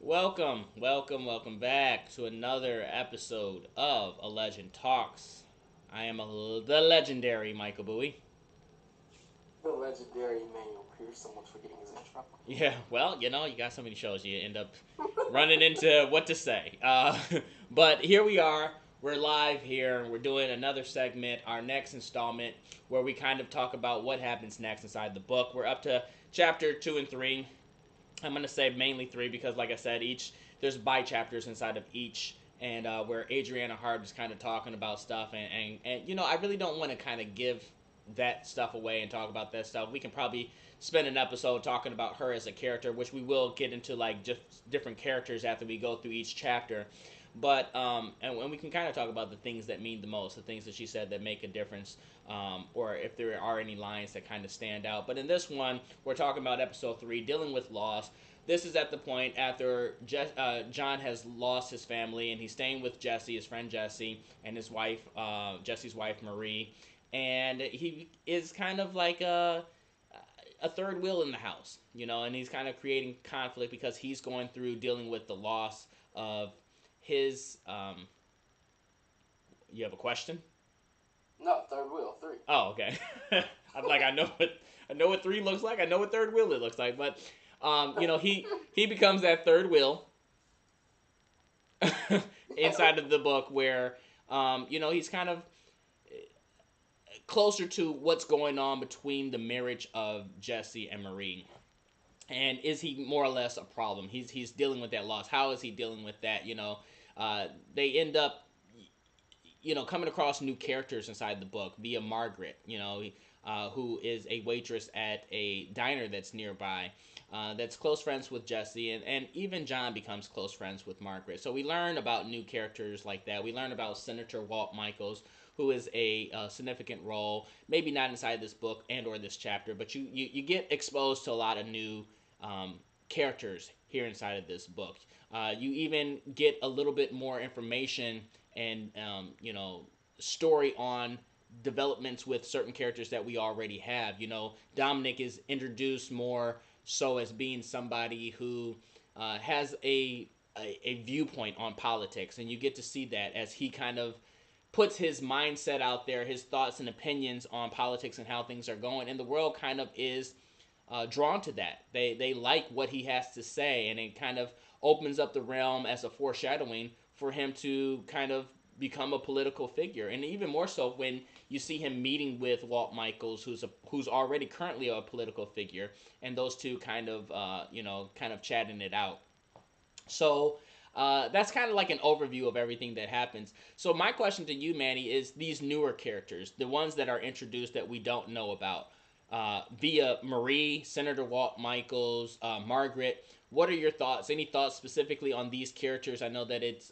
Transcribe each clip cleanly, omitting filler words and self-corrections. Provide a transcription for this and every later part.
Welcome back to another episode of A Legend Talks. I am the legendary Michael Bowie. The legendary Emmanuel Pierce. Someone's forgetting his intro. Yeah, well, you got so many shows, you end up running into what to say. But here we are. We're live here, and we're doing another segment, our next installment, where we kind of talk about what happens next inside the book. We're up to chapter 2 and 3. I'm gonna say mainly three because, like I said, each there's by chapters inside of each, and where Adriana Hart is kind of talking about stuff, and I really don't want to kind of give that stuff away and talk about that stuff. We can probably spend an episode talking about her as a character, which we will get into like just different characters after we go through each chapter. But and we can kind of talk about the things that mean the most, the things that she said that make a difference, or if there are any lines that kind of stand out. But in this one, we're talking about episode 3, dealing with loss. This is at the point after John has lost his family and he's staying with Jesse, his friend Jesse, and his wife, Jesse's wife Marie, and he is kind of like a third wheel in the house, and he's kind of creating conflict because he's going through dealing with the loss of his. You have a question? No, third wheel, three. Oh, okay. I'm like, I know what 3 looks like. I know what third wheel it looks like, but he becomes that third wheel inside of the book where he's kind of closer to what's going on between the marriage of Jesse and Marie. And is he more or less a problem? He's dealing with that loss. How is he dealing with that? They end up coming across new characters inside the book via Margaret, who is a waitress at a diner that's nearby, that's close friends with Jesse, and even John becomes close friends with Margaret. So we learn about new characters like that. We learn about Senator Walt Michaels, who is a significant role, maybe not inside this book and or this chapter, but you get exposed to a lot of new characters here inside of this book. You even get a little bit more information and story on developments with certain characters that we already have. Dominic is introduced more so as being somebody who has a viewpoint on politics, and you get to see that as he kind of puts his mindset out there, his thoughts and opinions on politics and how things are going, and the world kind of is drawn to that. They like what he has to say, and it kind of opens up the realm as a foreshadowing for him to kind of become a political figure, and even more so when you see him meeting with Walt Michaels, who's already currently a political figure, and those two kind of kind of chatting it out. So that's kind of like an overview of everything that happens. So my question to you, Manny, is these newer characters, the ones that are introduced that we don't know about, via Marie, Senator Walt Michaels, Margaret. What are your thoughts? Any thoughts specifically on these characters? I know that it's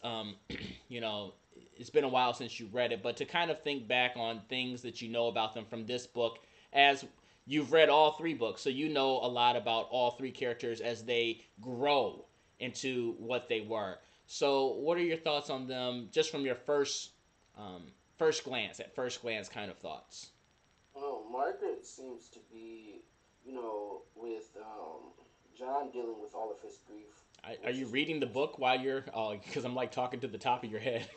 you know it's been a while since you read it, but to kind of think back on things that you know about them from this book, as you've read all 3 books, so you know a lot about all 3 characters as they grow into what they were. So, what are your thoughts on them, just from your first glance, at first glance, kind of thoughts? Well, Margaret seems to be, with John dealing with all of his grief, Are which you is reading the book while you're? Oh, because I'm like talking to the top of your head.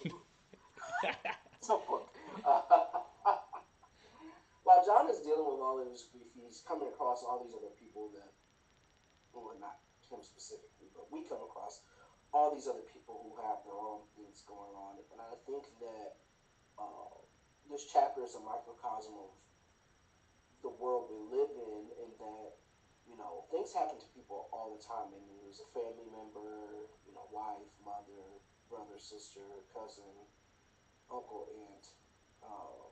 so book. While John is dealing with all of his grief, he's coming across all these other people that, well, not him specifically, but we come across all these other people who have their own things going on, and I think that uh, this chapter is a microcosm of the world we live in, and that things happen to people all the time, and you lose a family member, wife, mother, brother, sister, cousin, uncle, aunt, um,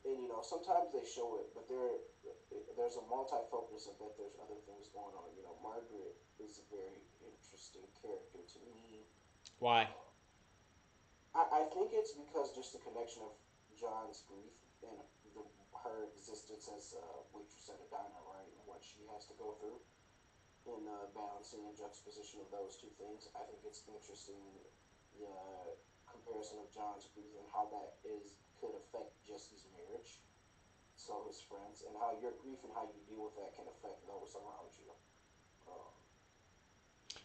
and sometimes they show it, but there's a multi-focus of that there's other things going on. Margaret is a very interesting character to me. Why? I think it's because just the connection of John's grief and her existence as a waitress at a diner, right, and what she has to go through, and balancing and juxtaposition of those two things. I think it's interesting, the comparison of John's grief and how that is could affect Jesse's marriage, so his friends, and how your grief and how you deal with that can affect those around you. Um,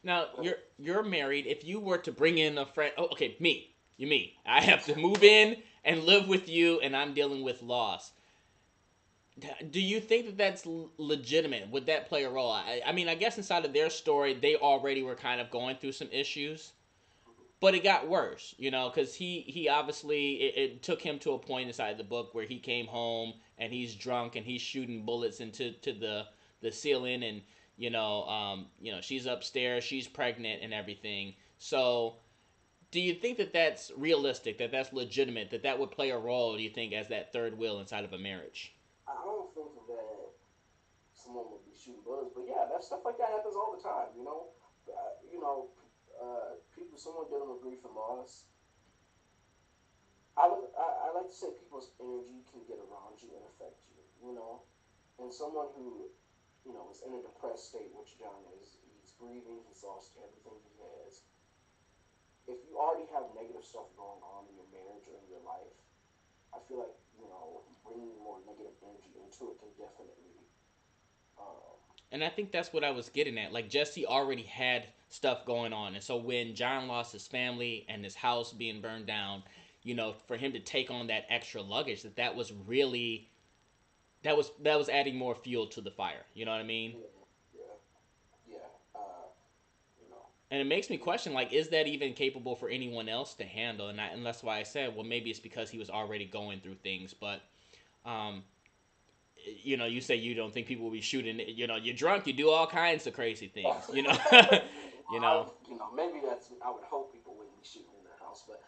Now But you're married. If you were to bring in a friend, oh, okay, me. I have to move in and live with you, and I'm dealing with loss. Do you think that that's legitimate? Would that play a role? I mean, I guess inside of their story, they already were kind of going through some issues, but it got worse, because he obviously it took him to a point inside the book where he came home and he's drunk and he's shooting bullets into the ceiling, and she's upstairs, she's pregnant and everything. So do you think that that's realistic, that that's legitimate, that that would play a role, do you think, as that third wheel inside of a marriage? I don't think that someone would be shooting bullets. But yeah, that stuff like that happens all the time. People, someone dealing with grief and loss. I like to say people's energy can get around you and affect you. And someone who is in a depressed state, which John is, he's grieving, he's lost everything he has. If you already have negative stuff going on in your marriage or in your life, I feel like bringing more negative energy into it can definitely. Um, And I think that's what I was getting at. Like, Jesse already had stuff going on, and so when John lost his family and his house being burned down, for him to take on that extra luggage, that was really, that was adding more fuel to the fire. You know what I mean? yeah, yeah, yeah. You know, And it makes me question, like, is that even capable for anyone else to handle? And that's why I said, well, maybe it's because he was already going through things. But um, you say you don't think people will be shooting. You're drunk, you do all kinds of crazy things. you know. maybe that's. I would hope people wouldn't be shooting in their house, but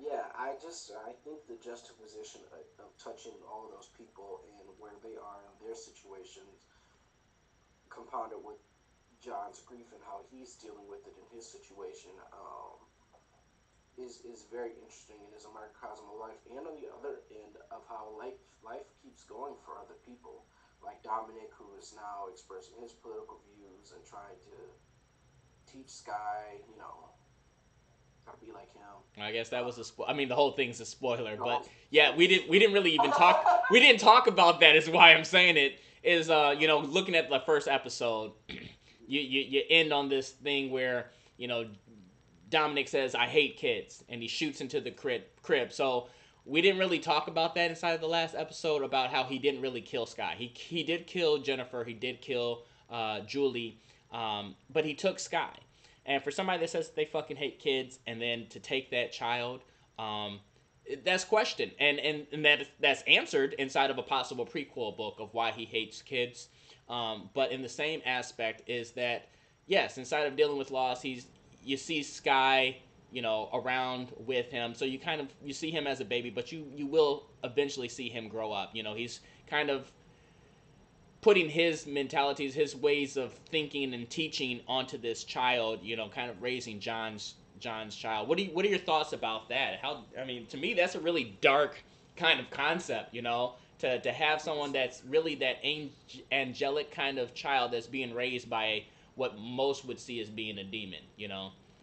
yeah, I think the juxtaposition of touching all of those people and where they are in their situations, compounded with John's grief and how he's dealing with it in his situation, is very interesting and is a microcosm of life. And on the other end of how life keeps going for other people, like Dominic, who is now expressing his political views and trying to teach Sky, how to be like him. I guess that was I mean, the whole thing's a spoiler, The whole but yeah, we didn't really even talk. We didn't talk about that. Is why I'm saying it. Is looking at the first episode, you end on this thing where Dominic says, "I hate kids," and he shoots into the crib. So we didn't really talk about that inside of the last episode, about how he didn't really kill Sky. He did kill Jennifer. He did kill Julie, but he took Sky. And for somebody that says they fucking hate kids, and then to take that child, um, that's questioned, and that's answered inside of a possible prequel book of why he hates kids. But in the same aspect is that, yes, inside of dealing with loss, you see Sky, around with him, so you see him as a baby, but you will eventually see him grow up. He's kind of putting his mentalities, his ways of thinking and teaching onto this child, kind of raising John's child. What are your thoughts about that? How, I mean, to me that's a really dark kind of concept, to have someone that's really that angelic kind of child that's being raised by what most would see as being a demon,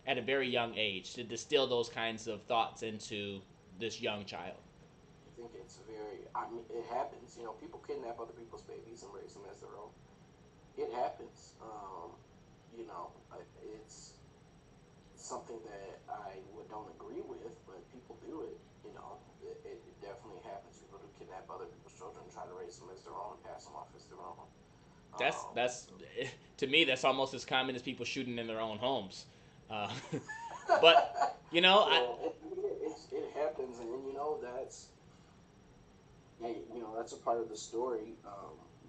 at a very young age, to distill those kinds of thoughts into this young child. I think it's very. I mean, it happens. People kidnap other people's babies and raise them as their own. It happens. It's something that don't agree with, but people do it. It definitely happens. People do kidnap other people's children and try to raise them as their own, pass them off as their own. That's to me that's almost as common as people shooting in their own homes. Uh, but I It happens, and that's a part of the story.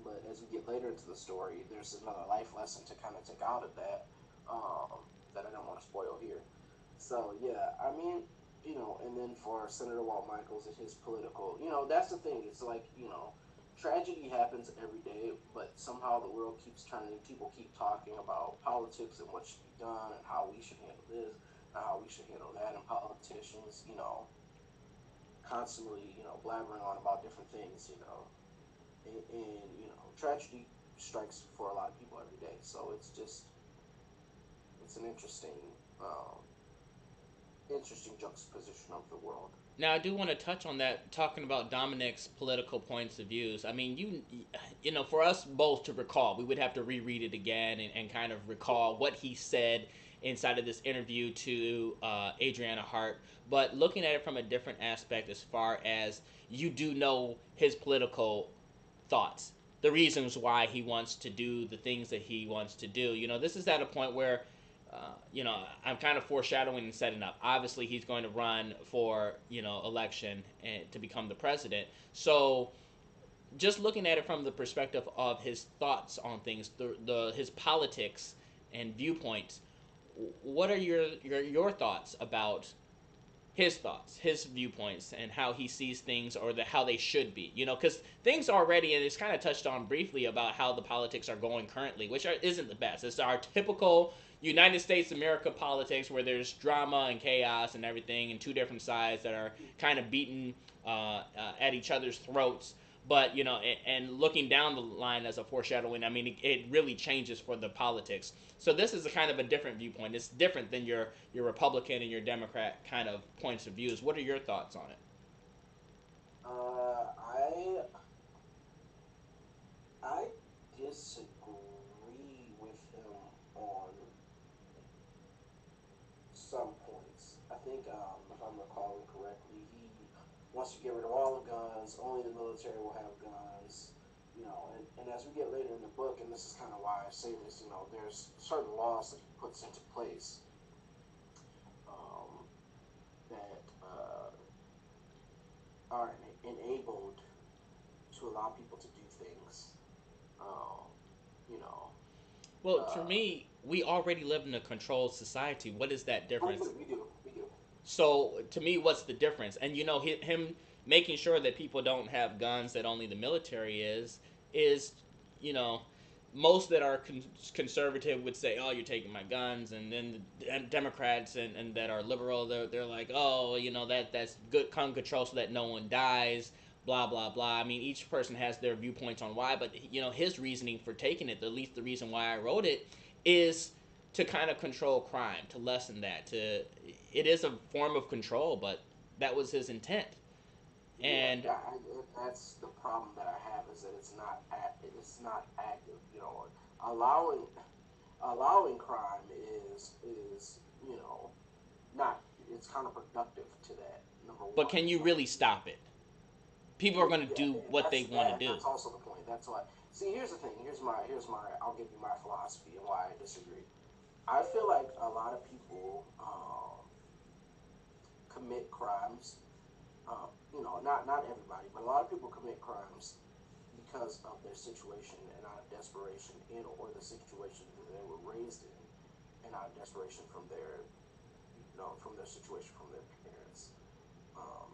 But as we get later into the story, there's another life lesson to kind of take out of that, that I don't want to spoil here. So yeah, I mean, and then for Senator Walt Michaels and his political, that's the thing. It's like, tragedy happens every day, but somehow the world keeps turning. People keep talking about politics and what should be done and how we should handle this and how we should handle that, and politicians, constantly, blabbering on about different things, and tragedy strikes for a lot of people every day. So it's an interesting, interesting juxtaposition of the world. Now, I do want to touch on that, talking about Dominic's political points of views. I mean, you know, for us both to recall, we would have to reread it again and kind of recall what he said inside of this interview to Adriana Hart. But looking at it from a different aspect, as far as you do know his political thoughts, the reasons why he wants to do the things that he wants to do. You know, this is at a point where, you know, I'm kind of foreshadowing and setting up. Obviously, he's going to run for, you know, election and to become the president. So, just looking at it from the perspective of his thoughts on things, the his politics and viewpoints, what are your thoughts about his thoughts, his viewpoints, and how he sees things, or how they should be? You know, because things already, and it's kind of touched on briefly about how the politics are going currently, which isn't the best. It's our typical United States America politics, where there's drama and chaos and everything, and two different sides that are kind of beating at each other's throats. But you know, and looking down the line as a foreshadowing, I mean, it really changes for the politics. So this is a kind of a different viewpoint. It's different than your Republican and your Democrat kind of points of views. What are your thoughts on it? I disagree with him on some points. I think, if I'm recalling correctly, he wants to get rid of all the guns. Only the military will have guns. You know, and as we get later in the book, and this is kind of why I say this, you know, there's certain laws that he puts into place, um, that are enabled to allow people to do things. Um, you know, Well, for uh, me, we already live in a controlled society. What is that we difference? do, we do, we do. So to me, what's the difference? And you know, him making sure that people don't have guns, that only the military is, you know, most that are conservative would say, "Oh, you're taking my guns," and then the Democrats and that are liberal, they're like, "Oh, you know, that's good gun control so that no one dies." Blah blah blah. I mean, each person has their viewpoints on why, but you know, his reasoning for taking it, at least the reason why I wrote it, is to kind of control crime, to lessen that. To it is a form of control, but that was his intent. Yeah, And that's the problem that I have is that it's not active. You know, allowing allowing crime is you know not it's counterproductive to that. Number but one, can you number really two. stop it? People are going to Yeah, do what they want to do. that's also the point. That's why. See, here's the thing. Here's my. I'll give you my philosophy and why I disagree. I feel like a lot of people commit crimes. Not everybody, but a lot of people commit crimes because of their situation and out of desperation in or the situation that they were raised in, and out of desperation from from their situation from their parents.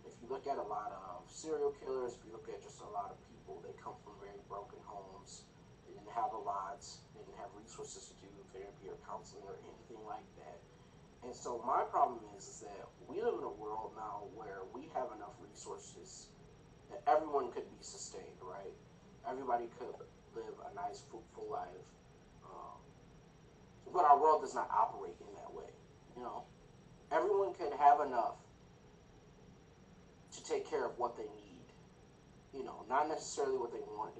If you look at a lot of serial killers, if you look at just a lot of people, they come from very broken homes. They didn't have a lot. They didn't have resources to do therapy or counseling or anything like that. And so my problem is that we live in a world now where we have enough resources that everyone could be sustained, right? Everybody could live a nice, fruitful life. Um, but our world does not operate in that way. You know, everyone could have enough to take care of what they need. You know, not necessarily what they want.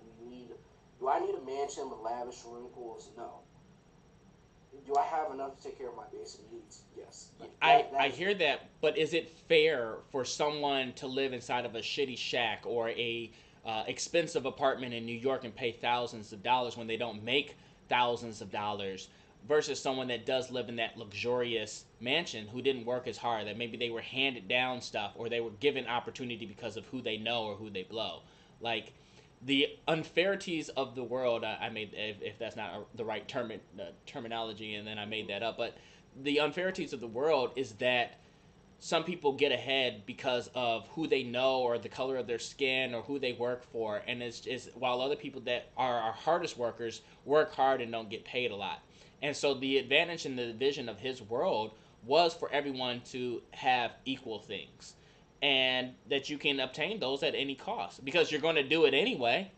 Do I need a mansion with lavish swimming pools? No. Do I have enough to take care of my basic needs? Yes. Like I that is hear that, but is it fair for someone to live inside of a shitty shack or a expensive apartment in New York and pay thousands of dollars when they don't make thousands of dollars, versus someone that does live in that luxurious mansion who didn't work as hard, that maybe they were handed down stuff or they were given opportunity because of who they know or who they blow? Like, the unfairities of the world, I made, if that's not the right terminology, and then I made that up, but the unfairities of the world is that some people get ahead because of who they know or the color of their skin or who they work for, and it's while other people that are our hardest workers work hard and don't get paid a lot. And so the advantage and the vision of his world was for everyone to have equal things, and that you can obtain those at any cost because you're going to do it anyway.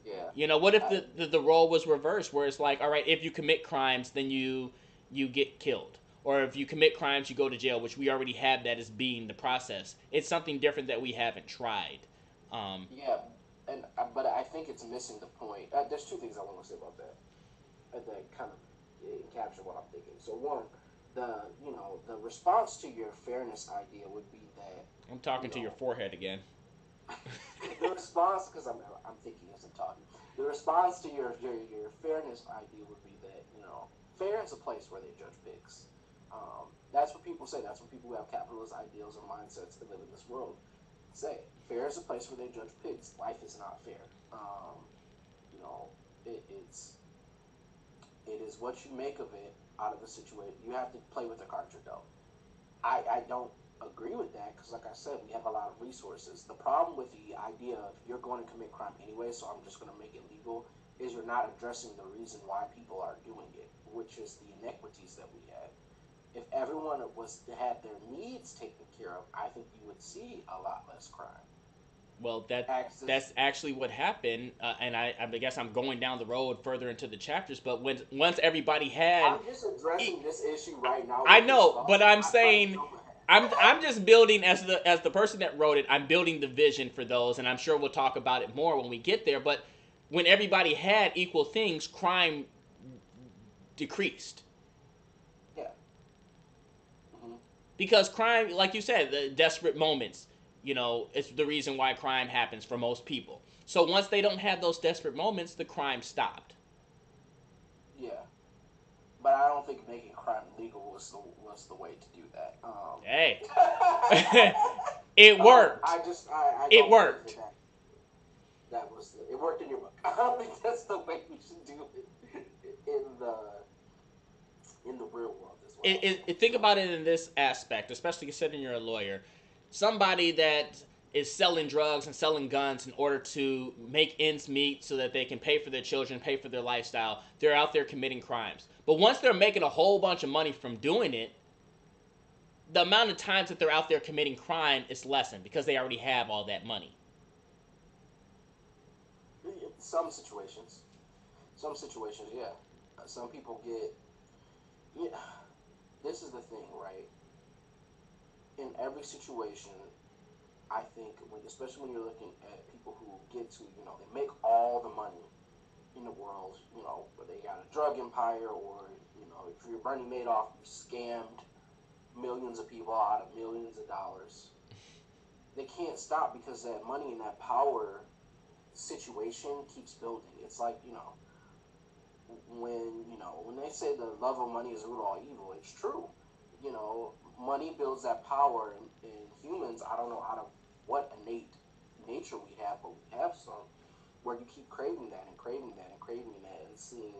yeah. You know, what if I, the role was reversed, where it's like, all right, if you commit crimes, then you get killed, or if you commit crimes, you go to jail, which we already have that as being the process. It's something different that we haven't tried. Yeah, and but I think it's missing the point. There's two things I want to say about that that kind of capture what I'm thinking. So one, the response to your fairness idea would be that I'm talking you to your know forehead again. the response, because I'm thinking as I'm talking. The response to your fairness idea would be that fair is a place where they judge pigs. That's what people say. That's what people who have capitalist ideals and mindsets that live in this world say. Fair is a place where they judge pigs. Life is not fair. You know, it's it is what you make of it out of the situation. You have to play with the cards you're dealt. I don't agree with that because, like I said, we have a lot of resources. The problem with the idea of you're going to commit crime anyway, so I'm just going to make it legal, is you're not addressing the reason why people are doing it, which is the inequities that we have. If everyone was to have their needs taken care of, I think you would see a lot less crime. Well, that's Access. actually what happened, and I guess I'm going down the road further into the chapters. But once everybody had, I'm just addressing this issue right now I with this know, thought. but I'm I'm not trying to saying jump ahead. I'm just building as the person that wrote it. I'm building the vision for those, and I'm sure we'll talk about it more when we get there. But when everybody had equal things, crime decreased Yeah. Hmm. because crime, like you said, the desperate moments. It's the reason why crime happens for most people. So once they don't have those desperate moments, the crime stopped. Yeah. But I don't think making crime legal was the way to do that. Hey, it worked. I It don't think worked. that was it worked in your book. I don't think that's the way we should do it in the real world as well. Think about it in this aspect, especially considering you're a lawyer. Somebody that is selling drugs and selling guns in order to make ends meet so that they can pay for their children, pay for their lifestyle, they're out there committing crimes. But once they're making a whole bunch of money from doing it, the amount of times that they're out there committing crime is lessened because they already have all that money. Some situations, yeah. Some people get. Yeah, this is the thing, right? In every situation, I think, especially when you're looking at people who get to, they make all the money in the world, but they got a drug empire, or if you're Bernie Madoff, you scammed millions of people out of millions of dollars. They can't stop because that money and that power situation keeps building. It's like when they say the love of money is the root of all evil, it's true. Money builds that power in humans. I don't know out of what innate nature we have, but we have some where you keep craving that and craving that and craving that and seeing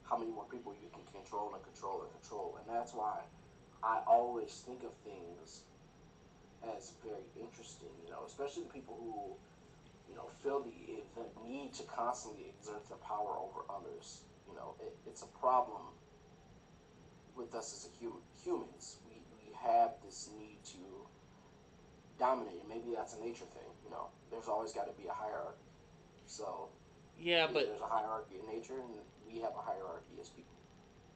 how many more people you can control and control and control. And that's why I always think of things as very interesting, especially the people who, feel the need to constantly exert their power over others. It's a problem with us as humans. We have this need to dominate, and maybe that's a nature thing. There's always got to be a hierarchy. So Yeah, but there's a hierarchy in nature, and we have a hierarchy as people.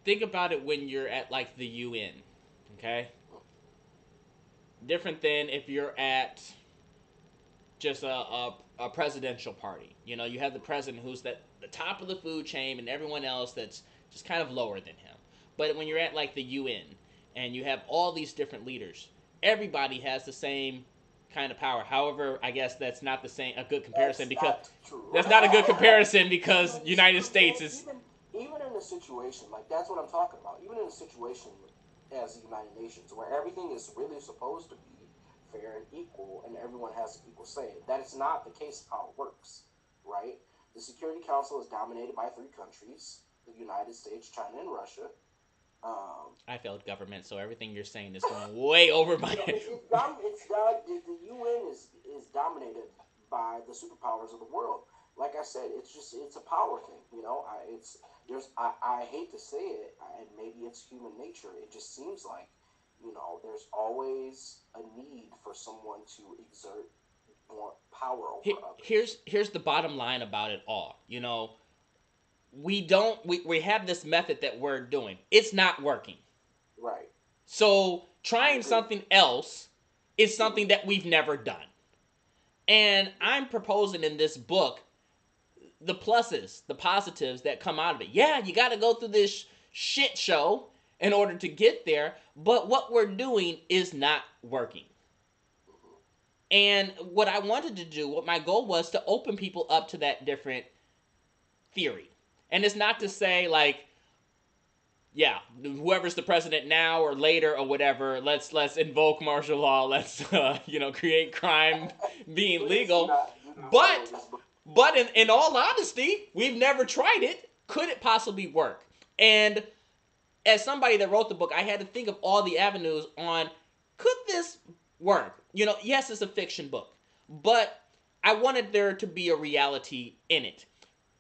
think about it when you're at like the UN, okay? Different than if you're at just a presidential party. You have the president who's the top of the food chain and everyone else that's just kind of lower than him. But when you're at like the UN and you have all these different leaders, everybody has the same kind of power. However, I guess that's not a good comparison That's because not true. that's not a good comparison because United States is Even in a situation like that's what I'm talking about. Even in a situation as the United Nations where everything is really supposed to be fair and equal and everyone has an equal say, that is not the case of how it works, right? The Security Council is dominated by three countries: the United States, China, and Russia. I failed government, so everything you're saying is going way over my head. The UN is dominated by the superpowers of the world. Like I said, it's a power thing. I hate to say it, and maybe it's human nature. It just seems like there's always a need for someone to exert more power over others. Here's the bottom line about it all. We don't we have this method that we're doing. It's not working. Right. So I trying agree. something else is Mm-hmm. something that we've never done. And I'm proposing in this book the pluses, the positives that come out of it. Yeah, you got to go through this shit show in order to get there, but what we're doing is not working. Mm-hmm. And what I wanted to do, what my goal was to open people up to that different theory. And it's not to Yeah. say like, yeah, whoever's the president now or later or whatever, let's invoke martial law, let's create crime being Please legal. do not spoil But this book. but in all honesty, we've never tried it. Could it possibly work? And as somebody that wrote the book, I had to think of all the avenues on could this work? Yes, it's a fiction book, but I wanted there to be a reality in it.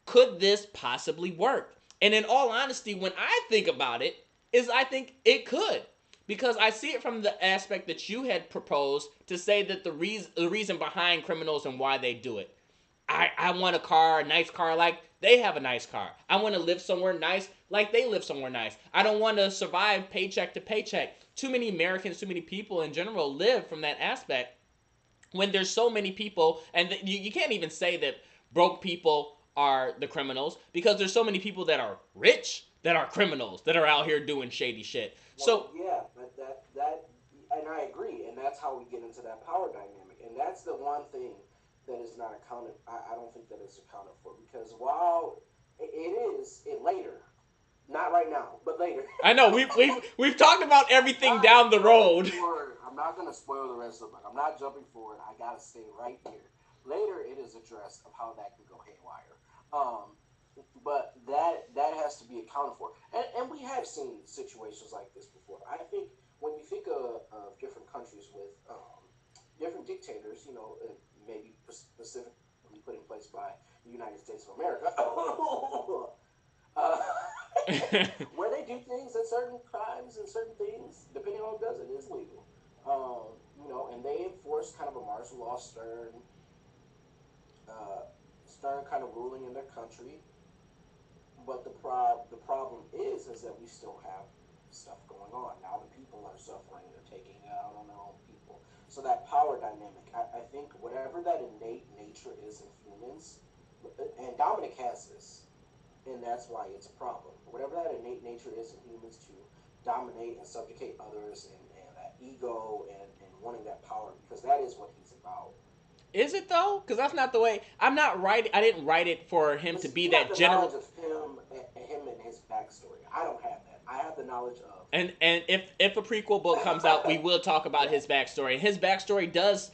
Could this possibly work? And in all honesty, when I think about it, is I think it could. Because I see it from the aspect that you had proposed to say that the reason behind criminals and why they do it. I want a car, a nice car like they have a nice car. I want to live somewhere nice like they live somewhere nice. I don't want to survive paycheck to paycheck. Too many Americans, too many people in general live from that aspect when there's so many people, and you can't even say that broke people are the criminals because there's so many people that are rich that are criminals that are out here doing shady shit. Well, So yeah, but and I agree, and that's how we get into that power dynamic, and that's the one thing that is not accounted. I don't think that is accounted for because while it is it later, not right now, but later. I know we've talked about everything Not down the jumping road. forward. I'm not going to spoil the rest of the book. I'm not jumping forward. I got to stay right here. Later, it is addressed of how that can go haywire. But that has to be accounted for, and we have seen situations like this before. I think when you think of different countries with different dictators, maybe specifically put in place by the United States of America, uh, where they do things and certain crimes and certain things, depending on who does it, is legal. And they enforce kind of a martial law, uh, stern kind of ruling in their country. But the problem is that we still have stuff going on now. The people are suffering; they're taking it out on their own people. So that power dynamic, I think, whatever that innate nature is in humans, and Dominic has this, and that's why it's a problem. Whatever that innate nature is in humans to dominate and subjugate others, and that ego and wanting that power, because that is what he's about. Is it though? Because that's not the way. I'm not writing. I didn't write it for him to Listen, be you have that the general. knowledge of him and his backstory. I don't have that. I have the knowledge of And if a prequel book comes out, we will talk about yeah. his backstory. And his backstory does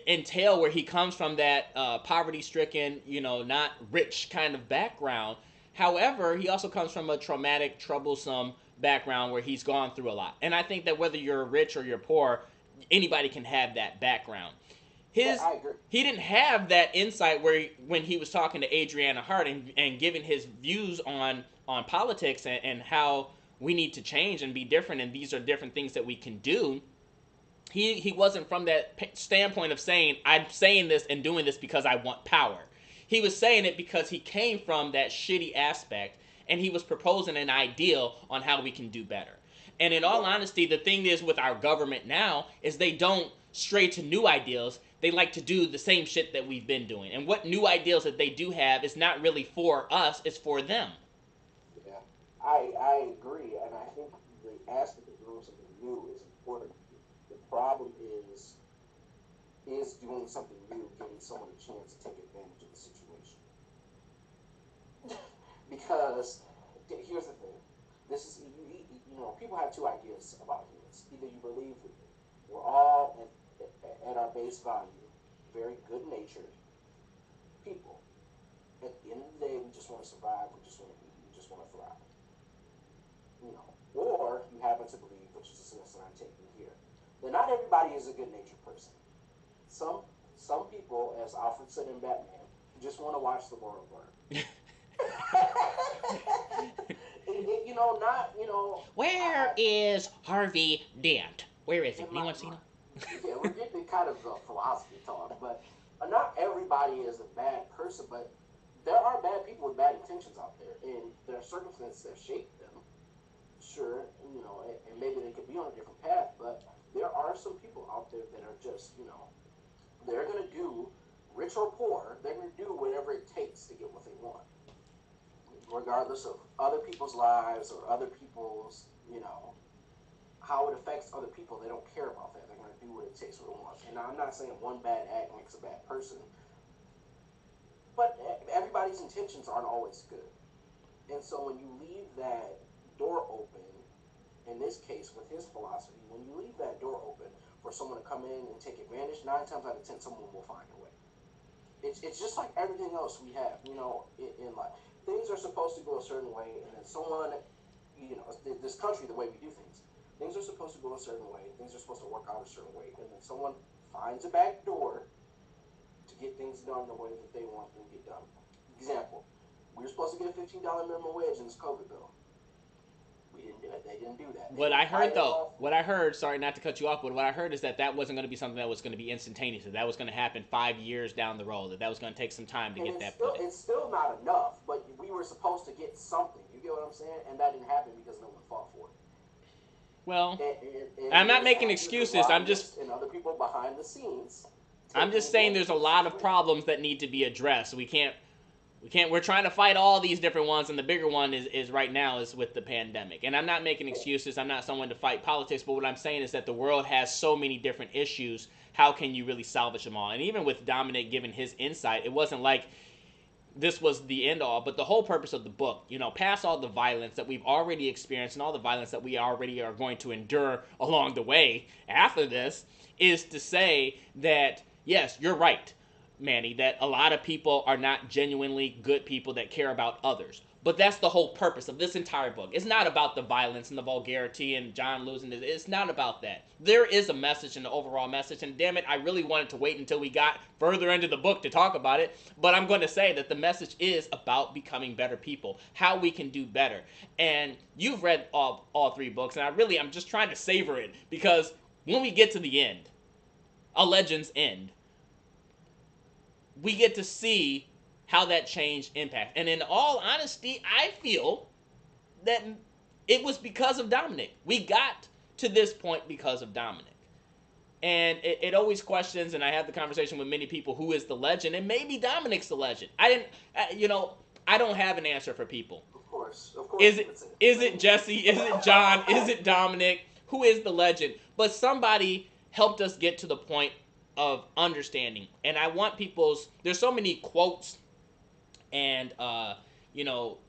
entail where he comes from that poverty-stricken, not rich kind of background. However, he also comes from a traumatic, troublesome background where he's gone through a lot. And I think that whether you're rich or you're poor, anybody can have that background. Yeah, His I agree. He didn't have that insight when he was talking to Adriana Hart and giving his views on politics and how we need to change and be different and these are different things that we can do. He wasn't from that standpoint of saying I'm saying this and doing this because I want power. He was saying it because he came from that shitty aspect and he was proposing an ideal on how we can do better. And in all Yeah, honesty, the thing is with our government now is they don't stray to new ideals. They like to do the same shit that we've been doing. And what new ideals that they do have is not really for us, it's for them. yeah. I agree, and I think the aspect of doing something new is important. The problem is doing something new, giving someone a chance to take advantage of the situation. Because here's the thing: this is people have two ideas about humans. Either you believe we're all at our base value very good natured people. At the end of the day, we just want to survive. We just want to eat. We just want to thrive. Or you happen to believe, which is the lesson I'm taking here, that not everybody is a good natured person. Some some people, as Alfred said in Batman, just want to watch the world burn. Not Where is Harvey Dent? Where is he? in Anyone seen him? yeah, we're getting kind of philosophy talk, but not everybody is a bad person, but there are bad people with bad intentions out there, and there are circumstances that shape them. Sure, and maybe they could be on a different because, they're going to do, rich or poor, they're going to do whatever it takes to get what they want, regardless of other people's lives or other people's, how it affects other people. They don't care about that. They're going to do what it takes, what it wants. And I'm not saying one bad act makes a bad person, but everybody's intentions aren't always good. And so when you leave that door open, in this case with his philosophy, when you leave that door open for someone to come in and take advantage, 9 times out of 10, someone will find a way. It's just like everything else we have, in life. Things are supposed to go a certain way, and then someone, this country, the way we do things are supposed to go a certain way, things are supposed to work out a certain way, and then someone finds a back door to get things done the way that they want them to get done. Example, we were supposed to get a $15 minimum wage in this COVID bill. We didn't do it. They didn't do that. What I heard, sorry not to cut you off, but what I heard is that wasn't going to be something that was going to be instantaneous. That was going to happen 5 years down the road. That was going to take some time to get that put in. It's still not enough, but we were supposed to get something. You get what I'm saying? And that didn't happen because no one fought for it. Well, I'm not making excuses. I'm just and other people behind the scenes. I'm just saying there's a lot of problems that need to be addressed. We're trying to fight all these different ones, and the bigger one is right now is with the pandemic. And I'm not making excuses. I'm not someone to fight politics, but what I'm saying is that the world has so many different issues. How can you really salvage them all? And even with Dominic giving his insight, it wasn't like this was the end all, but the whole purpose of the book, past all the violence that we've already experienced and all the violence that we already are going to endure along the way after this, is to say that, yes, you're right, Manny, that a lot of people are not genuinely good people that care about others. But that's the whole purpose of this entire book. It's not about the violence and the vulgarity and John losing it. It's not about that. There is a message in the overall message, and damn it, I really wanted to wait until we got further into the book to talk about it. But I'm going to say that the message is about becoming better people, how we can do better. And you've read all 3 books, and I'm just trying to savor it, because when we get to the end, A Legend's End, we get to see how that change impact. And in all honesty, I feel that it was because of Dominic. We got to this point because of Dominic. And it always questions, and I have the conversation with many people, who is the legend? And maybe Dominic's the legend. I don't have an answer for people. Of course. Is it Jesse? Is it John? Is it Dominic? Who is the legend? But somebody helped us get to the point of understanding. And I want there's so many quotes and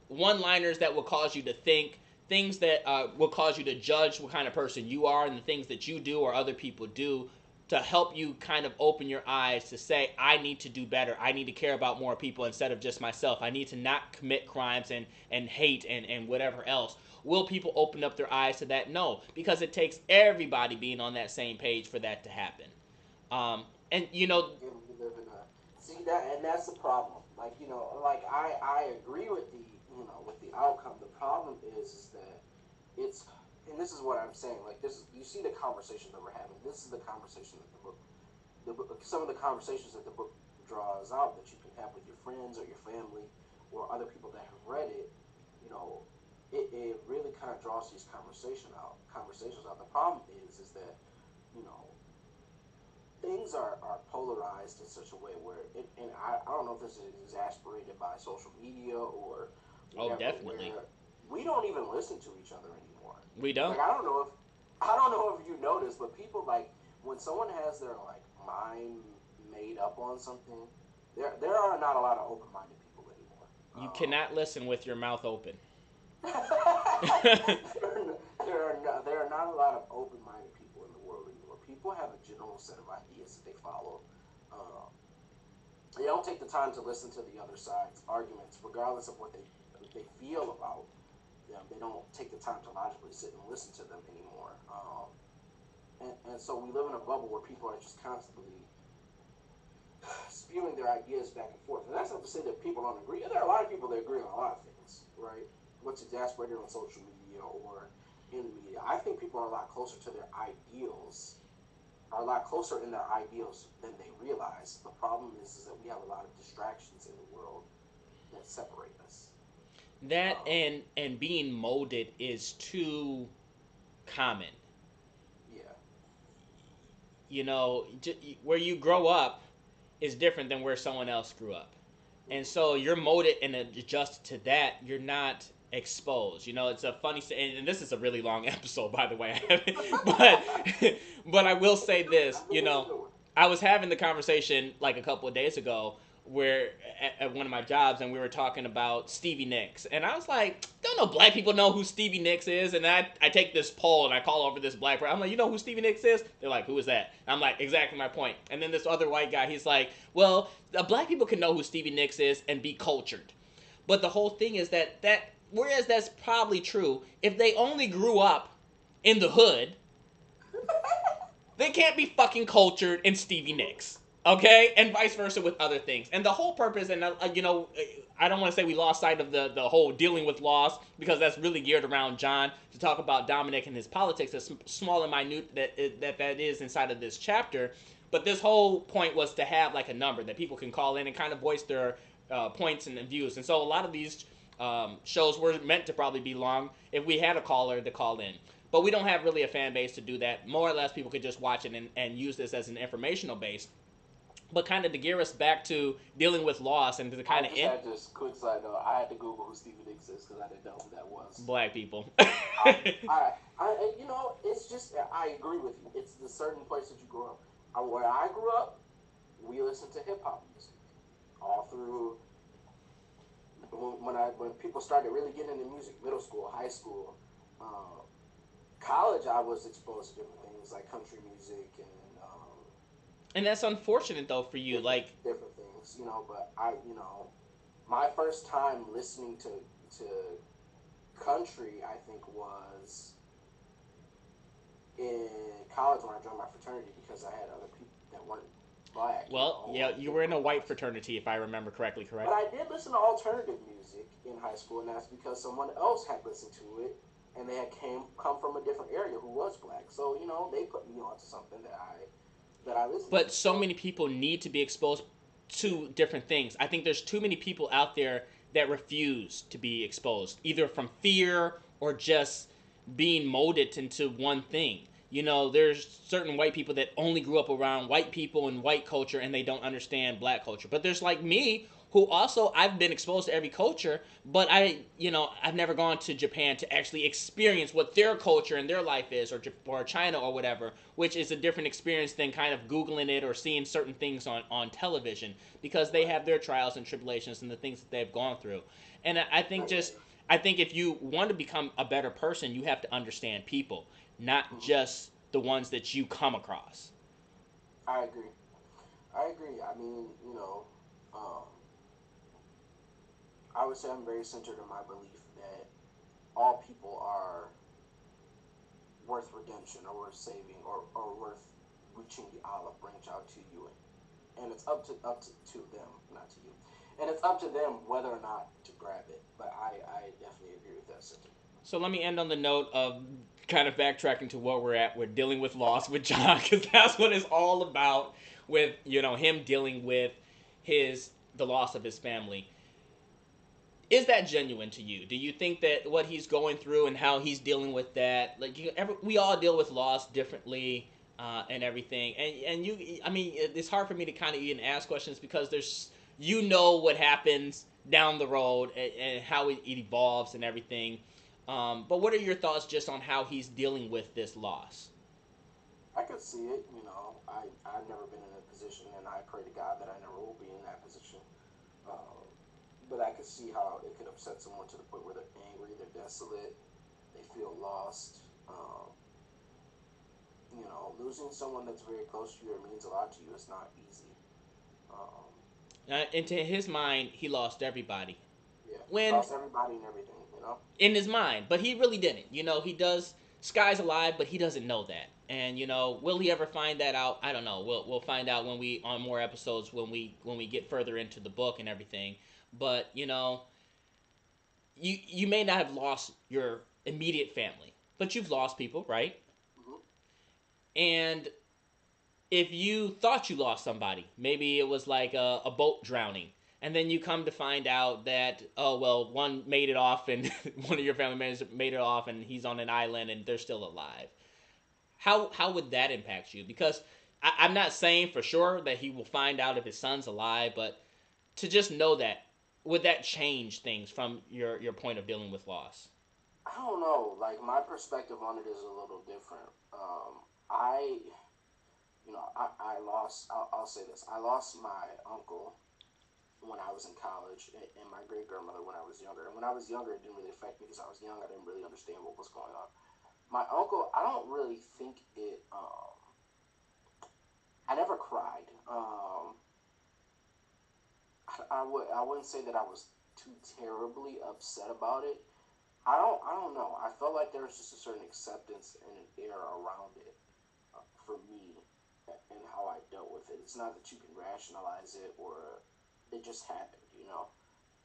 one-liners that will cause you to think, things that will cause you to judge what kind of person you are and the things that you do or other people do, to help you kind of open your eyes to say, I need to do better. I need to care about more people instead of just myself. I need to not commit crimes and hate and whatever else. Will people open up their eyes to that? No, because it takes everybody being on that same page for that to happen. See that, and that's the problem. I agree with the outcome. The problem is that and this is what I'm saying. You see the conversation that we're having. This is the conversation that the book, some of the conversations that the book draws out that you can have with your friends or your family or other people that have read it. It really kind of draws these conversations out. The problem is that things are polarized in such a way where and I don't know if this is exasperated by social media or whatever, definitely. We don't even listen to each other anymore. We don't. I don't know if you noticed, but people, when someone has their mind made up on something, there are not a lot of open-minded people anymore. You cannot listen with your mouth open. there are not a lot of open-minded people in the world anymore. People have a general set of ideas that they follow. They don't take the time to listen to the other side's arguments, regardless of what they feel about them. They don't take the time to logically sit and listen to them anymore. And so we live in a bubble where people are just constantly spewing their ideas back and forth. And that's not to say that people don't agree. There are a lot of people that agree on a lot of things, right? What's exasperated on social media or in the media. I think people are a lot closer to their ideals, are a lot closer in their ideals than they realize. The problem is that we have a lot of distractions in the world that separate us. That and being molded is too common. Yeah. you know, where you grow up is different than where someone else grew up. And so you're molded and adjusted to that. You're not exposed. You know, it's a funny, and this is a really long episode, by the way. but but I will say this. You know, I was having the conversation like a couple of days ago where at one of my jobs, and we were talking about Stevie Nicks, and I was like, don't know black people know who Stevie Nicks is? And I take this poll and I call over this black person. I'm like, you know who Stevie Nicks is? They're like, who is that? And I'm like, exactly my point. And then this other white guy, he's like, well, black people can know who Stevie Nicks is and be cultured. But the whole thing is that whereas that's probably true, if they only grew up in the hood, they can't be fucking cultured in Stevie Nicks. Okay? And vice versa with other things. And the whole purpose, and you know, I don't want to say we lost sight of the whole dealing with loss, because that's really geared around John to talk about Dominic and his politics, as small and minute that is inside of this chapter. But this whole point was to have like a number that people can call in and kind of voice their points and views. And so a lot of these shows were meant to probably be long if we had a caller to call in. But we don't have really a fan base to do that. More or less, people could just watch it and use this as an informational base. But kind of to gear us back to dealing with loss and to kind of had this quick side note. I had to Google who Stevie Nicks is because I didn't know who that was. Black people. You know, it's just I agree with you. It's the certain place that you grew up. Where I grew up, we listened to hip hop music all through. When people started really getting into music, middle school, high school, college, I was exposed to different things like country music and that's unfortunate though for you, like different things, you know. But my first time listening to country, I think, was in college when I joined my fraternity because I had other people that weren't black. Well, yeah, you were in a white fraternity, if I remember correctly, correct? But I did listen to alternative music in high school, and that's because someone else had listened to it, and they had come from a different area who was black. So, you know, they put me onto something that I listened to. But so many people need to be exposed to different things. I think there's too many people out there that refuse to be exposed, either from fear or just being molded into one thing. You know, there's certain white people that only grew up around white people and white culture and they don't understand black culture. But there's like me, who also, I've been exposed to every culture, but I've never gone to Japan to actually experience what their culture and their life is, or China or whatever, which is a different experience than kind of Googling it or seeing certain things on television, because they have their trials and tribulations and the things that they've gone through. And I think if you want to become a better person, you have to understand people, not just the ones that you come across. I agree. I mean, I would say I'm very centered in my belief that all people are worth redemption or worth saving or worth reaching the olive branch out to you. And it's up to them, not to you. And it's up to them whether or not to grab it. But I definitely agree with that sentiment. So let me end on the note of kind of backtracking to where we're at. We're dealing with loss with John, because that's what it's all about, with him dealing with the loss of his family. Is that genuine to you? Do you think that what he's going through and how he's dealing with that, like we all deal with loss differently and everything, and it's hard for me to kind of even ask questions because there's what happens down the road and how it evolves and everything. But what are your thoughts just on how he's dealing with this loss? I could see it. I've never been in a position, and I pray to God that I never will be in that position. But I could see how it could upset someone to the point where they're angry, they're desolate, they feel lost. Losing someone that's very close to you or means a lot to you is not easy. And to his mind, he lost everybody. Yeah, lost everybody and everything, in his mind, but he really didn't. He does. Sky's alive, but he doesn't know that. And will he ever find that out? I don't know. We'll find out when we on more episodes when we get further into the book and everything. But you may not have lost your immediate family, but you've lost people, right? Mm-hmm. And if you thought you lost somebody, maybe it was like a boat drowning. And then you come to find out that, oh, well, one made it off and one of your family members made it off and he's on an island and they're still alive. How would that impact you? Because I'm not saying for sure that he will find out if his son's alive, but to just know that, would that change things from your point of dealing with loss? I don't know. Like my perspective on it is a little different. I, I lost. I'll say this. I lost my uncle when I was in college, and my great grandmother when I was younger. And when I was younger, it didn't really affect me because I was young. I didn't really understand what was going on. My uncle, I don't really think it. I never cried. I wouldn't say that I was too terribly upset about it. I don't know. I felt like there was just a certain acceptance and an air around it for me and how I dealt with it. It's not that you can rationalize it or it just happened.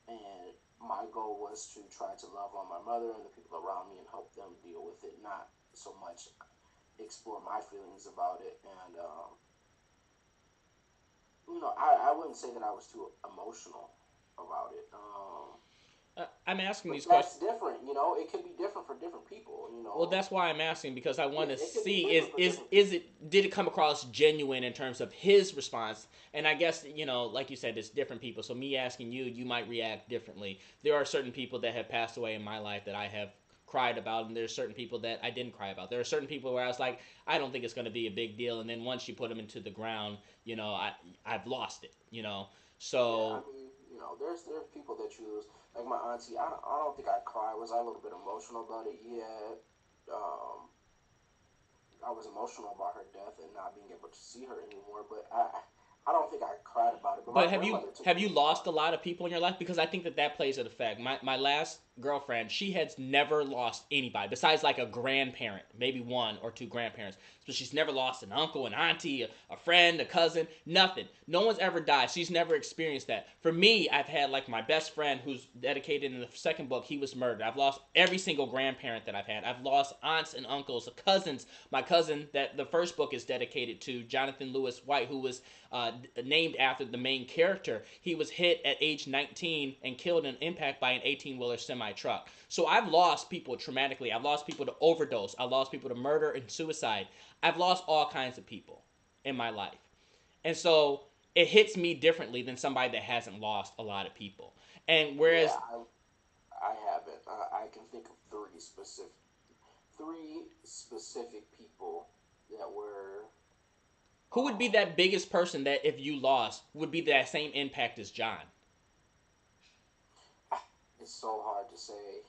And my goal was to try to love on my mother and the people around me and help them deal with it, not so much explore my feelings about it. And I wouldn't say that I was too emotional about it. I'm asking But these that's questions. different. It could be different for different people. Well, that's why I'm asking, because I want Yeah, to it could be see different for different is people. it, did it come across genuine in terms of his response? And I guess, like you said, it's different people. So me asking you, you might react differently. There are certain people that have passed away in my life that I have cried about, and there's certain people that I didn't cry about. There are certain people where I was like, I don't think it's going to be a big deal, and then once you put them into the ground, I've lost it. Yeah, I So mean, there's people that you lose. Like my auntie, I don't think I cried. Was I a little bit emotional about it? Yeah. Um, I was emotional about her death and not being able to see her anymore. But I don't think I cried about it. But my But have you grandmother took have it you really lost hard. a lot of people in your life? Because I think that that plays an effect. My last girlfriend, she has never lost anybody besides like a grandparent, maybe one or two grandparents. So she's never lost an uncle, an auntie, a friend, a cousin, nothing. No one's ever died. She's never experienced that. For me, I've had like my best friend who's dedicated in the second book. He was murdered. I've lost every single grandparent that I've had. I've lost aunts and uncles, cousins. My cousin that the first book is dedicated to, Jonathan Lewis White, who was named after the main character. He was hit at age 19 and killed in impact by an 18-wheeler semi truck. So I've lost people traumatically. I've lost people to overdose. I've lost people to murder and suicide. I've lost all kinds of people in my life. And so it hits me differently than somebody that hasn't lost a lot of people. And Yeah, whereas, I haven't. I can think of three specific people that were. who would be Um, that biggest person that if you lost would be that same impact as John? it's so hard to say.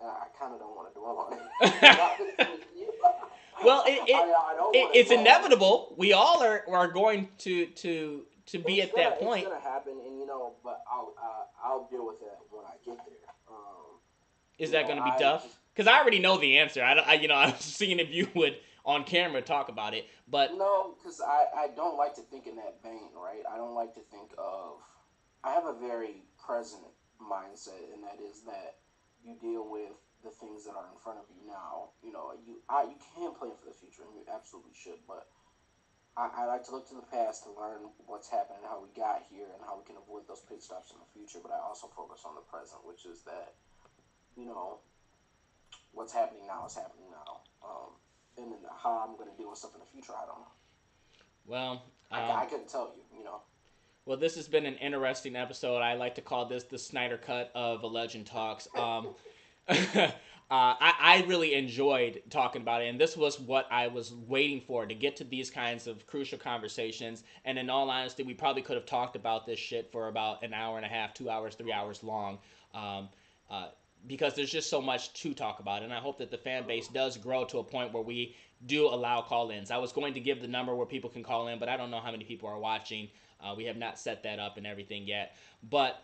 And I kind of don't want to dwell on it. To be honest with you, Well, I don't want to it's dwell on it. inevitable. We all are going to be at that It's point. gonna happen, and but I'll deal with it when I get there. Is You that know, going to be I tough? Because I already know the answer. I was seeing if you would on camera talk about it, but no, because I don't like to think in that vein, right? I don't like to think of. I have a very present mindset, and that is that you deal with the things that are in front of you now. You can plan for the future, and you absolutely should, but I like to look to the past to learn what's happened and how we got here and how we can avoid those pit stops in the future. But I also focus on the present, which is that you know what's happening now is happening now. And then how I'm going to deal with stuff in the future, I don't know. well, I um, couldn't tell you. well, this has been an interesting episode. I like to call this the Snyder Cut of A Legend Talks. I really enjoyed talking about it, and this was what I was waiting for, to get to these kinds of crucial conversations. And in all honesty, we probably could have talked about this shit for about an hour and a half, 2 hours, 3 hours long. Um, uh, because there's just so much to talk about, and I hope that the fan base does grow to a point where we do allow call-ins. I was going to give the number where people can call in, but I don't know how many people are watching. We have not set that up and everything yet, but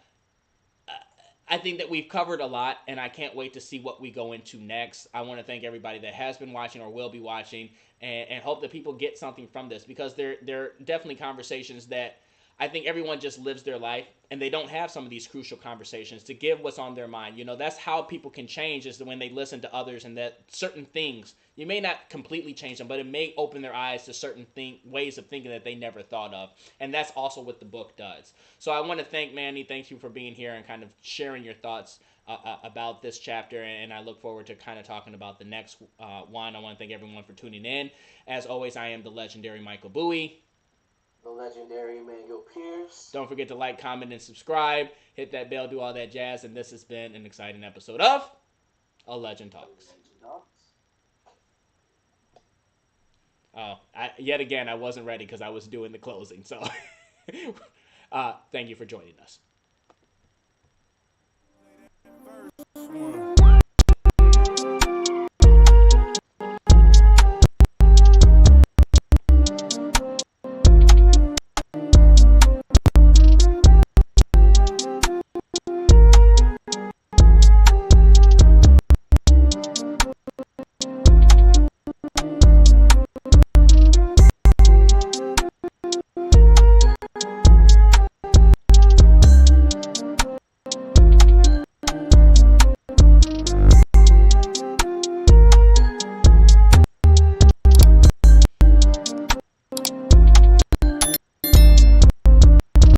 I think that we've covered a lot, and I can't wait to see what we go into next. I want to thank everybody that has been watching or will be watching, and hope that people get something from this, because they're definitely conversations that I think everyone just lives their life and they don't have some of these crucial conversations to give what's on their mind. You know, that's how people can change, is when they listen to others, and that certain things, you may not completely change them, but it may open their eyes to certain ways of thinking that they never thought of. And that's also what the book does. So I want to thank Manny. Thank you for being here and kind of sharing your thoughts about this chapter, and I look forward to kind of talking about the next one. I want to thank everyone for tuning in. As always, I am the legendary Michael Bowie. The legendary Emmanuel Pierce. Don't forget to like, comment, and subscribe. Hit that bell, do all that jazz. And this has been an exciting episode of A Legend Talks. Yet again, I wasn't ready because I was doing the closing. So thank you for joining us.